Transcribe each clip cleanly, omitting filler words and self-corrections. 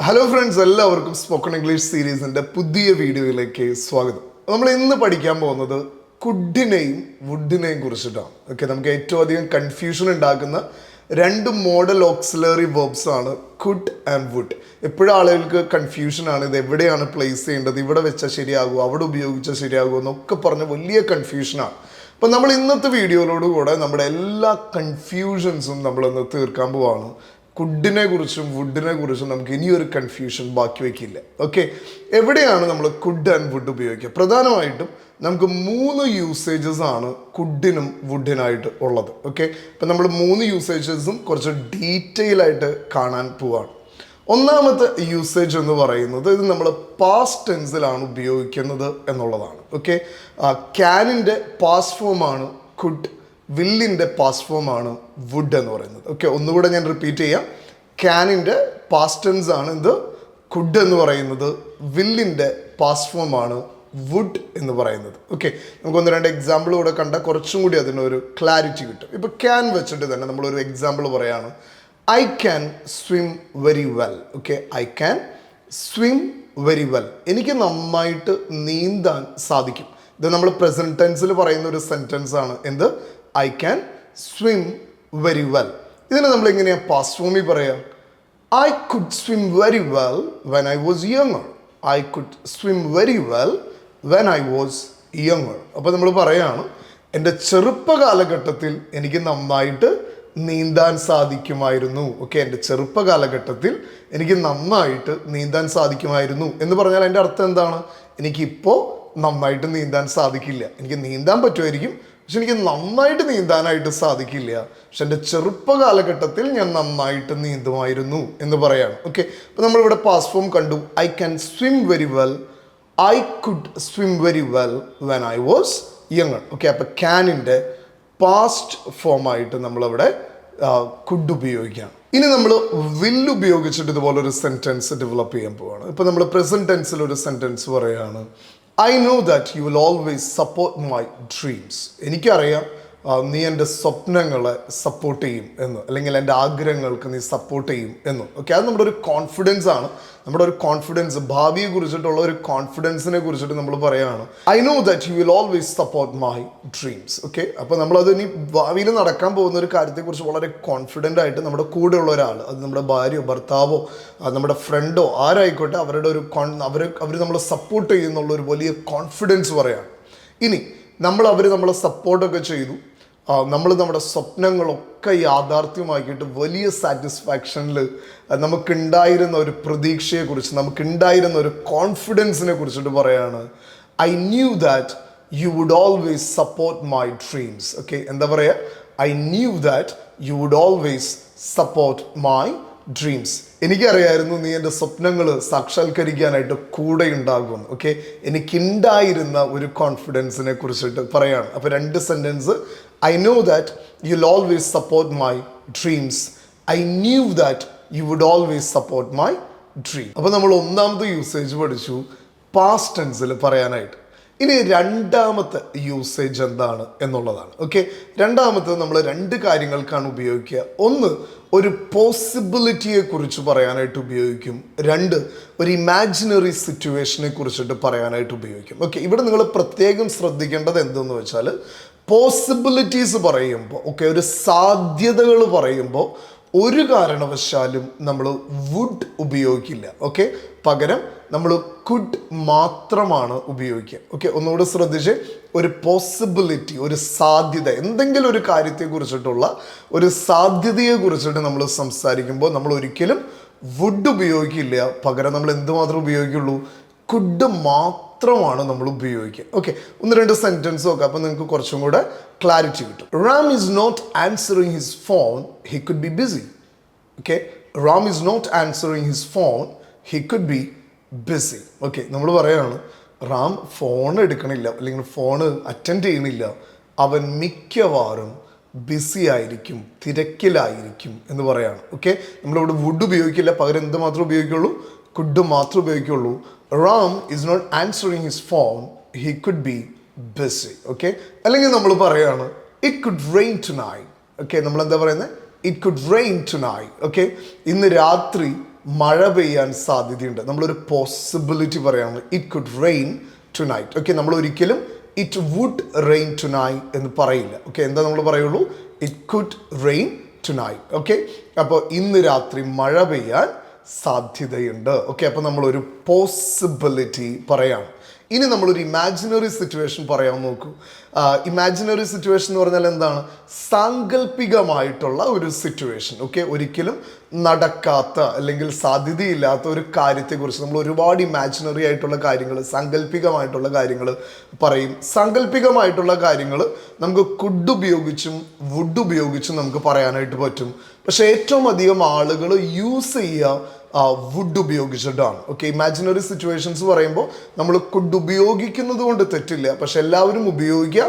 Hello friends, എല്ലാവർക്കും spoken English സീരീസിൻ്റെ പുതിയ വീഡിയോയിലേക്ക് സ്വാഗതം. നമ്മൾ ഇന്ന് പഠിക്കാൻ പോകുന്നത് കുഡിനെയും വുഡിനെയും കുറിച്ചിട്ടാണ്. ഓക്കെ, നമുക്ക് ഏറ്റവും അധികം കൺഫ്യൂഷൻ ഉണ്ടാക്കുന്ന രണ്ട് മോഡൽ ഓക്സിലറി വെർബ്സ് ആണ് കുഡ് ആൻഡ് വുഡ്. എപ്പോഴും ആളുകൾക്ക് കൺഫ്യൂഷനാണ്, ഇത് എവിടെയാണ് പ്ലേസ് ചെയ്യേണ്ടത്, ഇവിടെ വെച്ചാൽ ശരിയാകുമോ, അവിടെ ഉപയോഗിച്ചാൽ ശരിയാകുമോ എന്നൊക്കെ പറഞ്ഞ് വലിയ കൺഫ്യൂഷനാണ്. അപ്പം നമ്മൾ ഇന്നത്തെ വീഡിയോയിലോടുകൂടെ നമ്മുടെ എല്ലാ കൺഫ്യൂഷൻസും നമ്മളൊന്ന് തീർക്കാൻ പോവാണ്. കുഡിനെ കുറിച്ചും വുഡിനെ കുറിച്ചും നമുക്ക് ഇനിയൊരു കൺഫ്യൂഷൻ ബാക്കി വയ്ക്കില്ല. ഓക്കെ, എവിടെയാണ് നമ്മൾ കുഡ് ആൻഡ് വുഡ് ഉപയോഗിക്കുക? പ്രധാനമായിട്ടും നമുക്ക് 3 യൂസേജസ് ആണ് കുഡിനും വുഡിനായിട്ട് ഉള്ളത്. ഓക്കെ, അപ്പം നമ്മൾ 3 യൂസേജസും കുറച്ച് ഡീറ്റെയിൽ ആയിട്ട് കാണാൻ പോവാണ്. ഒന്നാമത്തെ യൂസേജ് എന്ന് പറയുന്നത് ഇത് നമ്മൾ പാസ്റ്റ് ടെൻസിലാണ് ഉപയോഗിക്കുന്നത് എന്നുള്ളതാണ്. ഓക്കെ, ക്യാനിൻ്റെ പാസ്റ്റ് ഫോമാണ് കുഡ്, വില്ലിൻ്റെ പാസ്റ്റ് ഫോമാണ് വുഡ് എന്ന് പറയുന്നത്. ഓക്കെ, ഒന്നുകൂടെ ഞാൻ റിപ്പീറ്റ് ചെയ്യാം. ക്യാനിൻ്റെ പാസ്റ്റ് ടെൻസ് ആണ് ഇത് കുഡ് എന്ന് പറയുന്നത്, വില്ലിൻ്റെ പാസ്റ്റ് ഫോമാണ് വുഡ് എന്ന് പറയുന്നത്. ഓക്കെ, നമുക്ക് 1-2 എക്സാമ്പിൾ കൂടെ കണ്ടാൽ കുറച്ചും കൂടി അതിനൊരു ക്ലാരിറ്റി കിട്ടും. ഇപ്പോൾ ക്യാൻ വെച്ചിട്ട് തന്നെ നമ്മളൊരു എക്സാമ്പിൾ പറയാണ്, I can swim very well. Okay, I can swim very well, എനിക്ക് നന്നായിട്ട് നീന്താൻ സാധിക്കും. ഇത് നമ്മൾ പ്രസന്റ് ടെൻസിൽ പറയുന്ന ഒരു സെൻറ്റൻസ് ആണ്. എന്ത്? I can swim very well. ഇതിനെ നമ്മൾ എങ്ങനെയാണ് പാസ്റ്റ് ഫോമിൽ പറയാം? I could swim very well when I was younger. I could swim very well when I was younger. അപ്പോൾ നമ്മൾ പറയാണ്, എൻ്റെ ചെറുപ്പ കാലഘട്ടത്തിൽ എനിക്ക് നന്നായിട്ട് നീന്താൻ സാധിക്കുമായിരുന്നു. ഓക്കെ, എൻ്റെ ചെറുപ്പ കാലഘട്ടത്തിൽ എനിക്ക് നന്നായിട്ട് നീന്താൻ സാധിക്കുമായിരുന്നു എന്ന് പറഞ്ഞാൽ അതിൻ്റെ അർത്ഥം എന്താണ്? എനിക്കിപ്പോൾ നന്നായിട്ട് നീന്താൻ സാധിക്കില്ല. എനിക്ക് നീന്താൻ പറ്റുമായിരിക്കും, പക്ഷെ എനിക്ക് നന്നായിട്ട് നീന്താനായിട്ട് സാധിക്കില്ല. പക്ഷെ എൻ്റെ ചെറുപ്പ കാലഘട്ടത്തിൽ ഞാൻ നന്നായിട്ട് നീന്തുമായിരുന്നു എന്ന് പറയാണ്. ഓക്കെ, അപ്പോൾ നമ്മളിവിടെ പാസ്റ്റ് ഫോം കണ്ടു, I can swim very well, I could swim very well when I was younger. Okay, അപ്പോൾ ക്യാനിൻ്റെ പാസ്റ്റ് ഫോമായിട്ട് നമ്മളിവിടെ കുഡ് ഉപയോഗിക്കുകയാണ്. ഇനി നമ്മൾ വില്ല് ഉപയോഗിച്ചിട്ട് ഇതുപോലെ ഒരു സെൻറ്റൻസ് ഡെവലപ്പ് ചെയ്യാൻ പോവാണ്. ഇപ്പോൾ നമ്മൾ പ്രസന്റ് ടെൻസിൽ ഒരു സെൻറ്റൻസ് പറയുകയാണ്, I know that you will always support my dreams. എനിക്കറിയാം നീ എൻ്റെ സ്വപ്നങ്ങളെ സപ്പോർട്ട് ചെയ്യും എന്ന്, അല്ലെങ്കിൽ എൻ്റെ ആഗ്രഹങ്ങൾക്ക് നീ സപ്പോർട്ട് ചെയ്യും എന്ന്. ഓക്കെ, അത് നമ്മുടെ ഒരു കോൺഫിഡൻസ് ആണ്. നമ്മുടെ ഒരു കോൺഫിഡൻസ്, ഭാവിയെ കുറിച്ചിട്ടുള്ള ഒരു കോൺഫിഡൻസിനെ കുറിച്ചിട്ട് നമ്മൾ പറയുകയാണ്, I know that you will always support my dreams. Okay, അപ്പോൾ നമ്മളത് ഇനി ഭാവിയിൽ നടക്കാൻ പോകുന്ന ഒരു കാര്യത്തെക്കുറിച്ച് വളരെ കോൺഫിഡൻ്റ് ആയിട്ട് നമ്മുടെ കൂടെയുള്ള ഒരാൾ, അത് നമ്മുടെ ഭാര്യയോ ഭർത്താവോ നമ്മുടെ ഫ്രണ്ടോ ആരായിക്കോട്ടെ, അവരുടെ ഒരു അവർ നമ്മളെ സപ്പോർട്ട് ചെയ്യുന്നുള്ള ഒരു വലിയ കോൺഫിഡൻസ് പറയാണ്. ഇനി അവർ നമ്മളെ സപ്പോർട്ടൊക്കെ ചെയ്തു, നമ്മൾ നമ്മുടെ സ്വപ്നങ്ങളൊക്കെ യാഥാർത്ഥ്യമാക്കിയിട്ട് വലിയ സാറ്റിസ്ഫാക്ഷനിൽ നമുക്കുണ്ടായിരുന്ന ഒരു പ്രതീക്ഷയെക്കുറിച്ച്, നമുക്കുണ്ടായിരുന്ന ഒരു കോൺഫിഡൻസിനെ കുറിച്ചിട്ട് പറയാണ്, I knew that you would always support my dreams. Okay, എന്താ പറയുക? I knew that you would always support my dreams. എനിക്കറിയായിരുന്നു നീ എൻ്റെ സ്വപ്നങ്ങൾ സാക്ഷാത്കരിക്കാനായിട്ട് കൂടെ ഉണ്ടാകും. ഓക്കെ, എനിക്കുണ്ടായിരുന്ന ഒരു കോൺഫിഡൻസിനെ കുറിച്ചിട്ട് പറയാണ്. അപ്പോൾ 2 sentence, I know that you will always support my dreams, I knew that you would always support my dream. അപ്പോൾ നമ്മൾ ഒന്നാമത്തെ യൂസേജ് പഠിച്ചു പാസ്റ്റ് ടെൻസിൽ പറയാനായിട്ട്. ഇനി രണ്ടാമത്തെ യൂസേജ് എന്താണ് എന്നുള്ളതാണ്. ഓക്കെ, രണ്ടാമത്തെ നമ്മൾ 2 കാര്യങ്ങൾക്കാണ് ഉപയോഗിക്കുക. ഒന്ന്, ഒരു പോസിബിലിറ്റിയെ കുറിച്ച് പറയാനായിട്ട് ഉപയോഗിക്കും. 2, ഒരു ഇമാജിനറി സിറ്റുവേഷനെ കുറിച്ചിട്ട് പറയാനായിട്ട് ഉപയോഗിക്കും. ഓക്കെ, ഇവിടെ നിങ്ങൾ പ്രത്യേകം ശ്രദ്ധിക്കേണ്ടത് എന്തെന്ന് വെച്ചാൽ, പോസിബിലിറ്റീസ് പറയുമ്പോൾ, ഓക്കെ, ഒരു സാധ്യതകൾ പറയുമ്പോൾ ഒരു കാരണവശാലും നമ്മൾ വുഡ് ഉപയോഗിക്കില്ല. ഓക്കെ, പകരം നമ്മൾ കുഡ് മാത്രമാണ് ഉപയോഗിക്കുക. ഓക്കെ, ഒന്നുകൂടെ ശ്രദ്ധിച്ച്, ഒരു പോസിബിലിറ്റി, ഒരു സാധ്യത, എന്തെങ്കിലും ഒരു കാര്യത്തെക്കുറിച്ചിട്ടുള്ള ഒരു സാധ്യതയെ കുറിച്ചിട്ട് നമ്മൾ സംസാരിക്കുമ്പോൾ നമ്മൾ ഒരിക്കലും വുഡ് ഉപയോഗിക്കില്ല. പകരം നമ്മൾ എന്തുമാത്രം ഉപയോഗിക്കുള്ളൂ? കുഡ് മാത്രമാണ് നമ്മൾ ഉപയോഗിക്കുക. ഓക്കെ, 1-2 സെൻറ്റൻസ് നോക്കാം, അപ്പോൾ നിങ്ങൾക്ക് കുറച്ചും കൂടെ ക്ലാരിറ്റി കിട്ടും. Ram is not answering his phone, he could be busy. Okay, Ram is not answering his phone, he could be busy. Okay, നമ്മൾ പറയുകയാണ്, റാം ഫോൺ എടുക്കണില്ല, അല്ലെങ്കിൽ ഫോൺ അറ്റൻഡ് ചെയ്യണില്ല, അവൻ മിക്കവാറും ബിസി ആയിരിക്കും, തിരക്കിലായിരിക്കും എന്ന് പറയാണ്. ഓക്കെ, നമ്മളിവിടെ വുഡ് ഉപയോഗിക്കില്ല, പകരം എന്ത് മാത്രമേ ഉപയോഗിക്കുള്ളൂ? കുഡ് മാത്രമേ ഉപയോഗിക്കുള്ളൂ. Ram is not answering his phone, he could be busy. Okay, അല്ലെങ്കിൽ നമ്മൾ പറയാണ്, it could rain tonight. Okay, നമ്മൾ എന്താ പറയുന്നത്? It could rain tonight. Okay, ഇന്ന് രാത്രി മഴ പെയ്യാൻ സാധ്യതയുണ്ട്. നമ്മളൊരു പോസിബിലിറ്റി പറയാണ്, it could rain tonight. Okay, നമ്മൾ ഒരിക്കലും it would rain tonight എന്ന് പറയില്ല. ഓക്കെ, എന്താ നമ്മൾ പറയുള്ളൂ? It could rain tonight. Okay, അപ്പോൾ ഇന്ന് രാത്രി മഴ പെയ്യാൻ സാധ്യതയുണ്ട്. ഓക്കെ, അപ്പോൾ നമ്മളൊരു പോസിബിലിറ്റി പറയാണ്. ഇനി നമ്മളൊരു ഇമാജിനറി സിറ്റുവേഷൻ പറയാൻ നോക്കൂ. ഇമാജിനറി സിറ്റുവേഷൻ എന്ന് പറഞ്ഞാൽ എന്താണ്? സാങ്കല്പികമായിട്ടുള്ള ഒരു സിറ്റുവേഷൻ. ഓക്കെ, ഒരിക്കലും നടക്കാത്ത അല്ലെങ്കിൽ സാധ്യതയില്ലാത്ത ഒരു കാര്യത്തെക്കുറിച്ച് നമ്മൾ ഒരുപാട് ഇമാജിനറി ആയിട്ടുള്ള കാര്യങ്ങൾ, സാങ്കല്പികമായിട്ടുള്ള കാര്യങ്ങൾ പറയും. സാങ്കല്പികമായിട്ടുള്ള കാര്യങ്ങൾ നമുക്ക് കുഡ് ഉപയോഗിച്ചും വുഡ് ഉപയോഗിച്ചും നമുക്ക് പറയാനായിട്ട് പറ്റും. പക്ഷെ ഏറ്റവും അധികം ആളുകൾ യൂസ് ചെയ്യുക വുഡ് ഉപയോഗിച്ചിട്ടാണ്. ഓക്കെ, ഇമാജിനറി സിറ്റുവേഷൻസ് പറയുമ്പോൾ നമ്മൾ കുഡ് ഉപയോഗിക്കുന്നത് കൊണ്ട് തെറ്റില്ല, പക്ഷെ എല്ലാവരും ഉപയോഗിക്കുക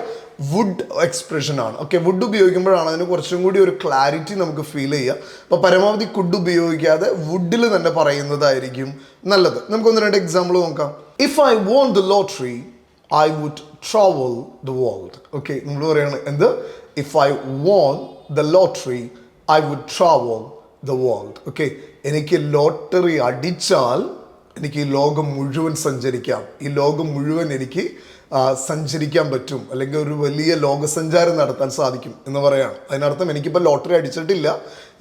വുഡ് എക്സ്പ്രഷൻ ആണ്. ഓക്കെ, വുഡ് ഉപയോഗിക്കുമ്പോഴാണ് അതിന് കുറച്ചും കൂടി ഒരു ക്ലാരിറ്റി നമുക്ക് ഫീൽ ചെയ്യുക. അപ്പോൾ പരമാവധി കുഡ് ഉപയോഗിക്കാതെ വുഡിൽ തന്നെ പറയുന്നതായിരിക്കും നല്ലത്. നമുക്കൊന്ന് രണ്ട് എക്സാമ്പിൾ നോക്കാം. If I won the lottery I would travel the world. Okay, നമ്മൾ പറയുകയാണ് എന്ത്? If I won the lottery I would travel the world. Okay, എനിക്ക് ലോട്ടറി അടിച്ചാൽ എനിക്ക് ഈ ലോകം മുഴുവൻ സഞ്ചരിക്കാം, ഈ ലോകം മുഴുവൻ എനിക്ക് സഞ്ചരിക്കാൻ പറ്റും, അല്ലെങ്കിൽ ഒരു വലിയ ലോകസഞ്ചാരം നടത്താൻ സാധിക്കും എന്ന് പറയാണ്. അതിനർത്ഥം എനിക്കിപ്പോൾ ലോട്ടറി അടിച്ചിട്ടില്ല,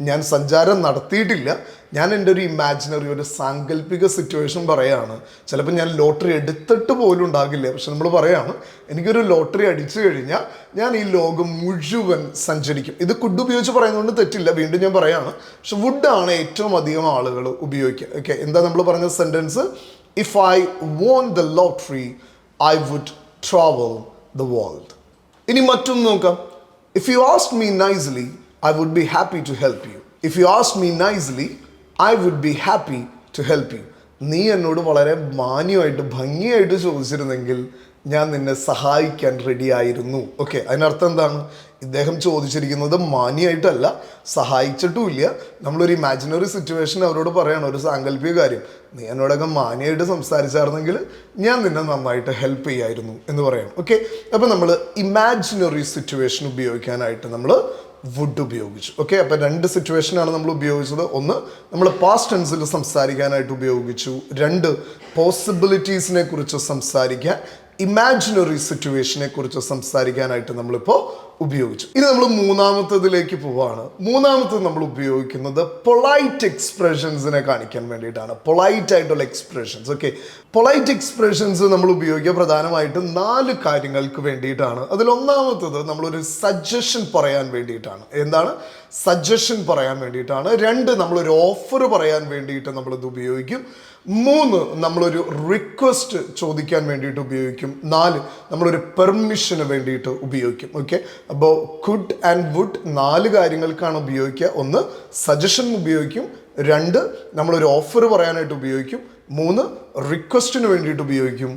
ഞാൻ സഞ്ചാരം നടത്തിയിട്ടില്ല, ഞാൻ എൻ്റെ ഒരു ഇമാജിനറി ഒരു സാങ്കല്പിക സിറ്റുവേഷൻ പറയാണ്. ചിലപ്പോൾ ഞാൻ ലോട്ടറി എടുത്തിട്ട് പോലും ഉണ്ടാകില്ല, പക്ഷെ നമ്മൾ പറയാണ് എനിക്കൊരു ലോട്ടറി അടിച്ചു കഴിഞ്ഞാൽ ഞാൻ ഈ ലോകം മുഴുവൻ സഞ്ചരിക്കും. ഇത് കുഡ് ഉപയോഗിച്ച് പറയുന്നതുകൊണ്ട് തെറ്റില്ല, വീണ്ടും ഞാൻ പറയാണ്. പക്ഷെ വുഡാണ് ഏറ്റവും അധികം ആളുകൾ ഉപയോഗിക്കുക. ഓക്കെ, എന്താ നമ്മൾ പറഞ്ഞ sentence? If I won the lottery I would travel the world. ഇനി മറ്റൊന്ന് നോക്കാം. If you ask me nicely I would be happy to help you. If you ask me nicely I would be happy to help you. നീ എന്നോട് വളരെ മാന്യമായിട്ട് ഭംഗിയായിട്ട് ചോദിച്ചിരുന്നെങ്കിൽ ഞാൻ നിന്നെ സഹായിക്കാൻ റെഡിയായിരുന്നു. ഓക്കെ, അതിനർത്ഥം എന്താണ്? ഇദ്ദേഹം ചോദിച്ചിരിക്കുന്നത് മാന്യമായിട്ടല്ല, സഹായിച്ചിട്ടുമില്ല. നമ്മളൊരു ഇമാജിനറി സിറ്റുവേഷൻ അവരോട് പറയണം, ഒരു സാങ്കല്പിക കാര്യം, നീ എന്നോടൊക്കെ മാന്യമായിട്ട് സംസാരിച്ചായിരുന്നെങ്കിൽ ഞാൻ നിന്നെ നന്നായിട്ട് ഹെൽപ്പ് ചെയ്യായിരുന്നു എന്ന് പറയണം. ഓക്കെ, അപ്പോൾ നമ്മൾ ഇമാജിനറി സിറ്റുവേഷൻ ഉപയോഗിക്കാനായിട്ട് നമ്മൾ വുഡ് ഉപയോഗിച്ചു. ഓക്കെ, അപ്പോൾ രണ്ട് സിറ്റുവേഷനാണ് നമ്മൾ ഉപയോഗിച്ചത്. ഒന്ന്, നമ്മൾ പാസ്റ്റ് ടെൻസിൽ സംസാരിക്കാനായിട്ട് ഉപയോഗിച്ചു. രണ്ട്, പോസിബിലിറ്റീസിനെ കുറിച്ച് സംസാരിക്കാൻ, ഇമാജിനറി സിറ്റുവേഷനെ കുറിച്ച് സംസാരിക്കാനായിട്ട് നമ്മളിപ്പോൾ ഉപയോഗിച്ചു. ഇനി നമ്മൾ മൂന്നാമത്തതിലേക്ക് പോവാണ്. മൂന്നാമത്തത് നമ്മൾ ഉപയോഗിക്കുന്നത് പൊളൈറ്റ് എക്സ്പ്രഷൻസിനെ കാണിക്കാൻ വേണ്ടിയിട്ടാണ്. പൊളൈറ്റ് ആയിട്ടുള്ള എക്സ്പ്രഷൻസ്. ഓക്കെ, പൊളൈറ്റ് എക്സ്പ്രഷൻസ് നമ്മൾ ഉപയോഗിക്കുക പ്രധാനമായിട്ടും 4 കാര്യങ്ങൾക്ക് വേണ്ടിയിട്ടാണ്. അതിലൊന്നാമത്തത് നമ്മളൊരു സജഷൻ പറയാൻ വേണ്ടിയിട്ടാണ്. എന്താണ്? സജഷൻ പറയാൻ വേണ്ടിയിട്ടാണ്. 2, നമ്മളൊരു ഓഫർ പറയാൻ വേണ്ടിയിട്ട് നമ്മളിത് ഉപയോഗിക്കും. 3, നമ്മളൊരു റിക്വസ്റ്റ് ചോദിക്കാൻ വേണ്ടിയിട്ട് ഉപയോഗിക്കും. 4, നമ്മളൊരു പെർമിഷന് വേണ്ടിയിട്ട് ഉപയോഗിക്കും. ഓക്കെ, അപ്പോൾ കുഡ് ആൻഡ് വുഡ് 4 കാര്യങ്ങൾക്കാണ് ഉപയോഗിക്കുക. 1, സജഷൻ ഉപയോഗിക്കും. 2, നമ്മളൊരു ഓഫർ പറയാനായിട്ട് ഉപയോഗിക്കും. 3, റിക്വസ്റ്റിന് വേണ്ടിയിട്ട് ഉപയോഗിക്കും.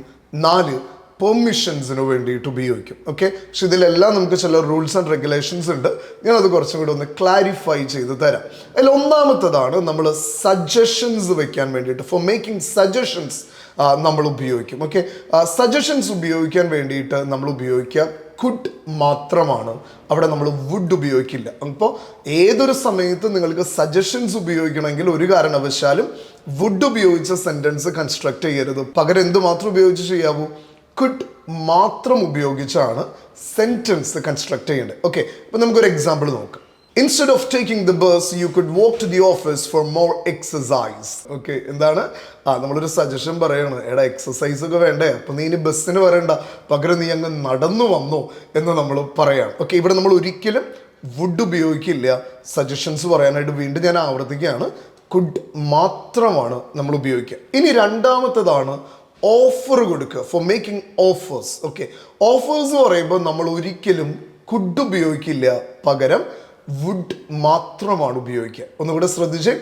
4, പെർമിഷൻസിന് വേണ്ടിയിട്ട് ഉപയോഗിക്കും. ഓക്കെ, പക്ഷെ ഇതിലെല്ലാം നമുക്ക് ചില റൂൾസ് ആൻഡ് റെഗുലേഷൻസ് ഉണ്ട്. ഞാനത് കുറച്ചും കൂടി ഒന്ന് ക്ലാരിഫൈ ചെയ്ത് തരാം. അതിൽ ഒന്നാമത്തതാണ് നമ്മൾ സജഷൻസ് വെക്കാൻ വേണ്ടിയിട്ട്, ഫോർ മേക്കിംഗ് സജഷൻസ് നമ്മൾ ഉപയോഗിക്കും. ഓക്കെ, സജഷൻസ് ഉപയോഗിക്കാൻ വേണ്ടിയിട്ട് നമ്മൾ ഉപയോഗിക്കുക കുഡ് മാത്രമാണ്. അവിടെ നമ്മൾ വുഡ് ഉപയോഗിക്കില്ല. അപ്പോൾ ഏതൊരു സമയത്ത് നിങ്ങൾക്ക് സജഷൻസ് ഉപയോഗിക്കണമെങ്കിൽ ഒരു കാരണവശാലും വുഡ് ഉപയോഗിച്ച സെൻറ്റൻസ് കൺസ്ട്രക്ട് ചെയ്യരുത്. പകരം എന്ത് മാത്രം ഉപയോഗിച്ച് ചെയ്യാവൂ? കുഡ് മാത്രം ഉപയോഗിച്ചാണ് സെൻറ്റൻസ് കൺസ്ട്രക്ട് ചെയ്യേണ്ടത്. ഓക്കെ, അപ്പോൾ നമുക്കൊരു എക്സാമ്പിൾ നോക്കാം. Instead of taking the bus, you could walk to the office for more exercise. Okay, എന്താണ്? നമ്മളൊരു സജഷൻ പറയണം, എടാ എക്സസൈസ് ഒക്കെ വേണ്ടേ, അപ്പം നീ ഇനി ബസ്സിന് വരണ്ട, പകരം നീ അങ്ങ് നടന്നു വന്നോ എന്ന് നമ്മൾ പറയാം. ഓക്കെ, ഇവിടെ നമ്മൾ ഒരിക്കലും വുഡ് ഉപയോഗിക്കില്ല സജഷൻസ് പറയാനായിട്ട്. വീണ്ടും ഞാൻ ആവർത്തിക്കുകയാണ്, കുഡ് മാത്രമാണ് നമ്മൾ ഉപയോഗിക്കുക. ഇനി രണ്ടാമത്തതാണ് ഓഫർ കൊടുക്കുക, for making offers. Okay, offers പറയുമ്പോൾ നമ്മൾ ഒരിക്കലും കുഡ് ഉപയോഗിക്കില്ല, പകരം വുഡ് മാത്രമാണ് ഉപയോഗിക്കുക. ഒന്നുകൂടെ ശ്രദ്ധിച്ച്,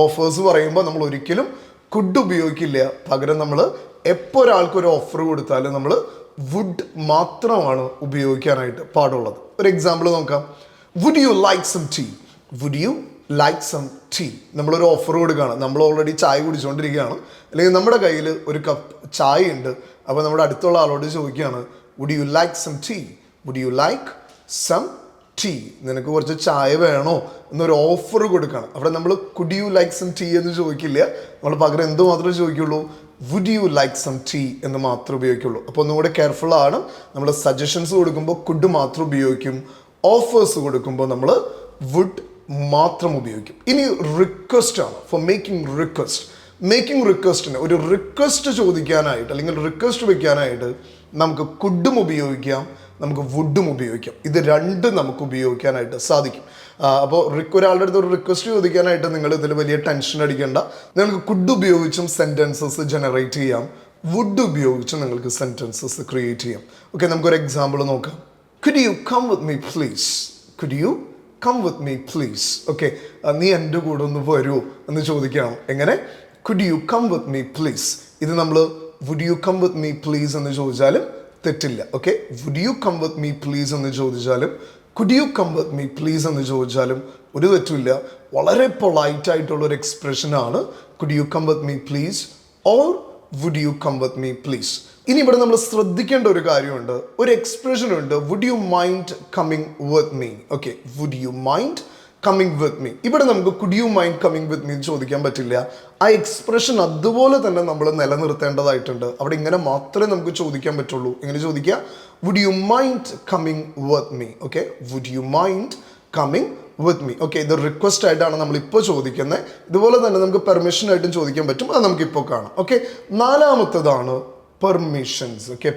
ഓഫേഴ്സ് പറയുമ്പോൾ നമ്മൾ ഒരിക്കലും കുഡ് ഉപയോഗിക്കില്ല, പകരം നമ്മൾ എപ്പോൾ ഒരാൾക്കൊരു ഓഫർ കൊടുത്താലും നമ്മൾ വുഡ് മാത്രമാണ് ഉപയോഗിക്കാനായിട്ട് പാടുള്ളത്. ഒരു എക്സാമ്പിൾ നോക്കാം. Would you like some tea? Would you like some tea? നമ്മളൊരു ഓഫർ കൊടുക്കുകയാണ്, നമ്മൾ ഓൾറെഡി ചായ കുടിച്ചുകൊണ്ടിരിക്കുകയാണ്, അല്ലെങ്കിൽ നമ്മുടെ കയ്യിൽ ഒരു കപ്പ് ചായ ഉണ്ട്. അപ്പോൾ നമ്മുടെ അടുത്തുള്ള ആളോട് ചോദിക്കുകയാണ്, would you like some tea? Would you like some tea, നിനക്ക് കുറച്ച് ചായ വേണോ എന്നൊരു ഓഫർ കൊടുക്കണം. അവിടെ നമ്മൾ could you like some tea എന്ന് ചോദിക്കില്ല, നമ്മൾ പകരം എന്ത് മാത്രമേ ചോദിക്കുള്ളൂ, would you like some tea എന്ന് മാത്രമേ ഉപയോഗിക്കുള്ളൂ. അപ്പോൾ ഒന്നുകൂടെ കെയർഫുൾ ആണ്, നമ്മൾ സജഷൻസ് കൊടുക്കുമ്പോൾ കുഡ് മാത്രം ഉപയോഗിക്കും, ഓഫേഴ്സ് കൊടുക്കുമ്പോൾ നമ്മൾ വുഡ് മാത്രം ഉപയോഗിക്കും. ഇനി റിക്വസ്റ്റ് ആണ്, ഫോർ മേക്കിംഗ് റിക്വസ്റ്റിന് ഒരു റിക്വസ്റ്റ് ചോദിക്കാനായിട്ട് അല്ലെങ്കിൽ റിക്വസ്റ്റ് വെക്കാനായിട്ട് നമുക്ക് കുഡും ഉപയോഗിക്കാം, നമുക്ക് വുഡും ഉപയോഗിക്കാം. ഇത് രണ്ടും നമുക്ക് ഉപയോഗിക്കാനായിട്ട് സാധിക്കും. അപ്പോൾ ഒരാളുടെ അടുത്ത് ഒരു റിക്വസ്റ്റ് ചോദിക്കാനായിട്ട് നിങ്ങൾ ഇതിൽ വലിയ ടെൻഷൻ അടിക്കേണ്ട. നിങ്ങൾക്ക് കുഡ് ഉപയോഗിച്ചും സെൻറ്റൻസസ് ജനറേറ്റ് ചെയ്യാം, വുഡ് ഉപയോഗിച്ചും നിങ്ങൾക്ക് സെൻറ്റൻസസ് ക്രിയേറ്റ് ചെയ്യാം. ഓക്കെ, നമുക്കൊരു എക്സാമ്പിൾ നോക്കാം. Could you come with me please, could you come with me please. Okay, നീ എൻ്റെ കൂടെ ഒന്ന് വരുമോ എന്ന് ചോദിക്കണം. എങ്ങനെ? Could you come with me please. ഇത് നമ്മൾ would you come with me please എന്ന് ചോദിച്ചാലും തെറ്റില്ല. Okay, would you come with me please എന്ന് ചോദിച്ചാലും could you come with me please എന്ന് ചോദിച്ചാലും ഒരു തെറ്റില്ല. വളരെ പൊളൈറ്റ് ആയിട്ടുള്ള ഒരു എക്സ്പ്രഷനാണ് could you come with me please or would you come with me please. ഇനി ഇവിടെ നമ്മൾ ശ്രദ്ധിക്കേണ്ട ഒരു കാര്യമുണ്ട്, ഒരു എക്സ്പ്രഷൻ ഉണ്ട്, would you mind coming with me. Okay, would you mind coming with me. ഇവിടെ നമുക്ക് could you mind coming with me ചോദിക്കാൻ പറ്റില്ല. ആ എക്സ്പ്രഷൻ അതുപോലെ തന്നെ നമ്മൾ നിലനിർത്തേണ്ടതായിട്ടുണ്ട്. അവിടെ ഇങ്ങനെ മാത്രമേ നമുക്ക് ചോദിക്കാൻ പറ്റുള്ളൂ. എങ്ങനെ ചോദിക്കുക? Would you mind coming with me. Okay, would you mind coming with me. Okay, ഇത് റിക്വസ്റ്റ് ആയിട്ടാണ് നമ്മൾ ഇപ്പോൾ ചോദിക്കുന്നത്. ഇതുപോലെ തന്നെ നമുക്ക് പെർമിഷൻ ആയിട്ടും ചോദിക്കാൻ പറ്റും, അത് നമുക്കിപ്പോൾ കാണാം. ഓക്കെ, നാലാമത്തേതാണ് പെർമിഷൻസ്. ഓക്കെ,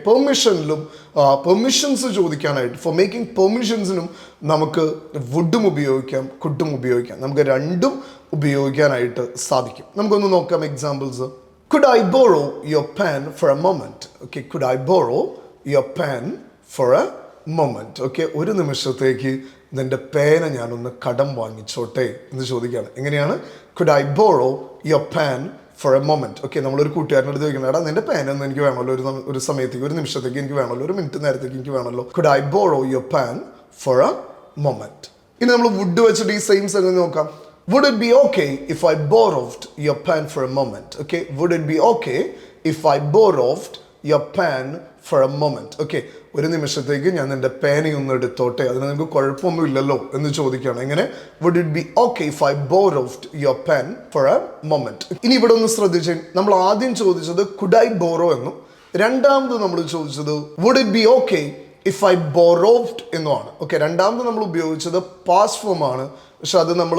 പെർമിഷൻസ് ചോദിക്കാനായിട്ട് ഫോർ മേക്കിംഗ് പെർമിഷൻസിനും നമുക്ക് വുഡും ഉപയോഗിക്കാം, കുഡും ഉപയോഗിക്കാം. നമുക്ക് രണ്ടും ഉപയോഗിക്കാനായിട്ട് സാധിക്കും. നമുക്കൊന്ന് നോക്കാം examples. Could I borrow your pen for a moment. Okay, could I borrow your pen for a moment. Okay, ഒരു നിമിഷത്തേക്ക് നിന്റെ പേന ഞാനൊന്ന് കടം വാങ്ങിച്ചോട്ടെ എന്ന് ചോദിക്കുകയാണ്. എങ്ങനെയാണ്? Could I borrow your pen for a moment. Okay, നമ്മളൊരു കൂട്ടുകാരനോട് ചോദിക്കണം, എടാ നിന്റെ പേനൊന്നും എനിക്ക് വേണമല്ലോ, ഒരു സമയത്തേക്ക്, ഒരു നിമിഷത്തേക്ക് എനിക്ക് വേണമല്ലോ, ഒരു മിനിറ്റ് നേരത്തേക്ക് എനിക്ക് വേണമല്ലോ. Could I borrow your pen for a moment. ഇനി നമ്മൾ വുഡ് വെച്ചിട്ട് ഈ സെയിം സംഗതി നോക്കാം. Would it be okay if I borrowed your pen for a moment. Okay, would it be okay if I borrowed your pen for a moment. Okay, ഒരു നിമിഷത്തേക്ക് ഞാൻ നിന്റെ പേനയൊന്നും എടുത്തോട്ടെ, അതിന് നിങ്ങൾക്ക് കുഴപ്പമൊന്നും ഇല്ലല്ലോ എന്ന് ചോദിക്കുകയാണ്. എങ്ങനെ? Would it be okay if I borrowed your pen for a moment. ഇനി ഇവിടെ ഒന്ന് ശ്രദ്ധിച്ച്, നമ്മൾ ആദ്യം ചോദിച്ചത് കുഡ് ഐ ബോറോ എന്നും രണ്ടാമത് നമ്മൾ ചോദിച്ചത് would it be okay if I borrowed എന്നുമാണ്. ഓക്കെ, രണ്ടാമത് നമ്മൾ ഉപയോഗിച്ചത് പാസ്റ്റ് ഫോം ആണ്, പക്ഷെ അത് നമ്മൾ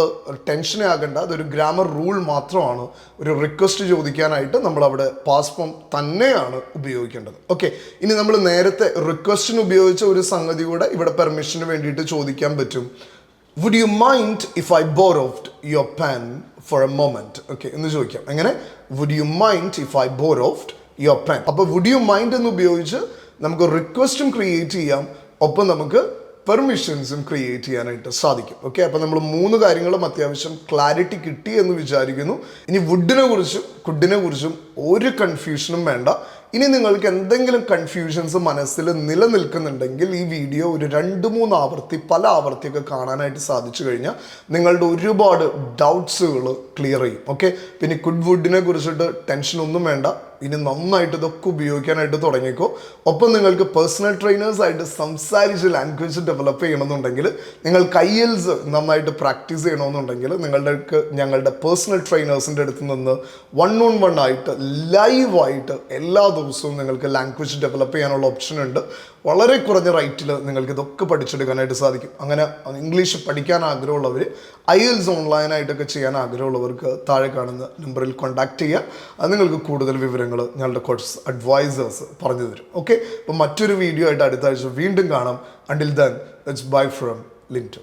ടെൻഷനേ ആകണ്ട, അതൊരു ഗ്രാമർ റൂൾ മാത്രമാണ്. ഒരു റിക്വസ്റ്റ് ചോദിക്കാനായിട്ട് നമ്മൾ അവിടെ പാസ്റ്റ് ഫോം തന്നെയാണ് ഉപയോഗിക്കേണ്ടത്. ഓക്കെ, ഇനി നമ്മൾ നേരത്തെ റിക്വസ്റ്റിന് ഉപയോഗിച്ച ഒരു സംഗതി കൂടെ ഇവിടെ പെർമിഷന് വേണ്ടിയിട്ട് ചോദിക്കാൻ പറ്റും. Would you mind if I borrowed your pen for a moment. Okay, എന്ന് ചോദിക്കാം. എങ്ങനെ? Would you mind if I borrowed your pen. അപ്പോൾ വുഡ് യു മൈൻഡ് എന്ന് ഉപയോഗിച്ച് നമുക്ക് റിക്വസ്റ്റും ക്രിയേറ്റ് ചെയ്യാം, ഒപ്പം നമുക്ക് പെർമിഷൻസും ക്രിയേറ്റ് ചെയ്യാനായിട്ട് സാധിക്കും. ഓക്കെ, അപ്പോൾ നമ്മൾ 3 കാര്യങ്ങളും അത്യാവശ്യം ക്ലാരിറ്റി കിട്ടി എന്ന് വിചാരിക്കുന്നു. ഇനി വുഡിനെ കുറിച്ചും കുഡിനെ കുറിച്ചും ഒരു കൺഫ്യൂഷനും വേണ്ട. ഇനി നിങ്ങൾക്ക് എന്തെങ്കിലും കൺഫ്യൂഷൻസ് മനസ്സിൽ നിലനിൽക്കുന്നുണ്ടെങ്കിൽ ഈ വീഡിയോ ഒരു 2-3 ആവർത്തി, പല ആവർത്തിയൊക്കെ കാണാനായിട്ട് സാധിച്ചു കഴിഞ്ഞാൽ നിങ്ങളുടെ ഒരുപാട് ഡൗട്ട്സുകൾ ക്ലിയർ ചെയ്യും. ഓക്കെ, പിന്നെ കുഡ് വുഡിനെ കുറിച്ചിട്ട് ടെൻഷനൊന്നും വേണ്ട. ഇനി നന്നായിട്ട് ഇതൊക്കെ ഉപയോഗിക്കാനായിട്ട് തുടങ്ങിക്കോ. ഒപ്പം നിങ്ങൾക്ക് പേഴ്സണൽ ട്രെയിനേഴ്സായിട്ട് സംസാരിച്ച് ലാംഗ്വേജ് ഡെവലപ്പ് ചെയ്യണമെന്നുണ്ടെങ്കിൽ, നിങ്ങൾ IELTS നന്നായിട്ട് പ്രാക്ടീസ് ചെയ്യണമെന്നുണ്ടെങ്കിൽ ഞങ്ങളുടെ പേഴ്സണൽ ട്രെയിനേഴ്സിൻ്റെ അടുത്ത് നിന്ന് 1-on-1 ആയിട്ട് ലൈവായിട്ട് എല്ലാ ദിവസവും നിങ്ങൾക്ക് ലാംഗ്വേജ് ഡെവലപ്പ് ചെയ്യാനുള്ള ഓപ്ഷൻ ഉണ്ട്. വളരെ കുറഞ്ഞ റേറ്റിൽ നിങ്ങൾക്ക് ഇതൊക്കെ പഠിച്ചെടുക്കാനായിട്ട് സാധിക്കും. അങ്ങനെ ഇംഗ്ലീഷ് പഠിക്കാൻ ആഗ്രഹമുള്ളവർ, IELTS ഓൺലൈനായിട്ടൊക്കെ ചെയ്യാൻ ആഗ്രഹമുള്ളവർക്ക് താഴെ കാണുന്ന നമ്പറിൽ കോൺടാക്ട് ചെയ്യുക. അത് നിങ്ങൾക്ക് കൂടുതൽ വിവരങ്ങൾ ഞങ്ങളുടെ കോഴ്സ് അഡ്വൈസേഴ്സ് പറഞ്ഞു തരും. ഓക്കെ, അപ്പോൾ മറ്റൊരു വീഡിയോ ആയിട്ട് അടുത്ത ആഴ്ച വീണ്ടും കാണാം. Until then it's bye from Linto.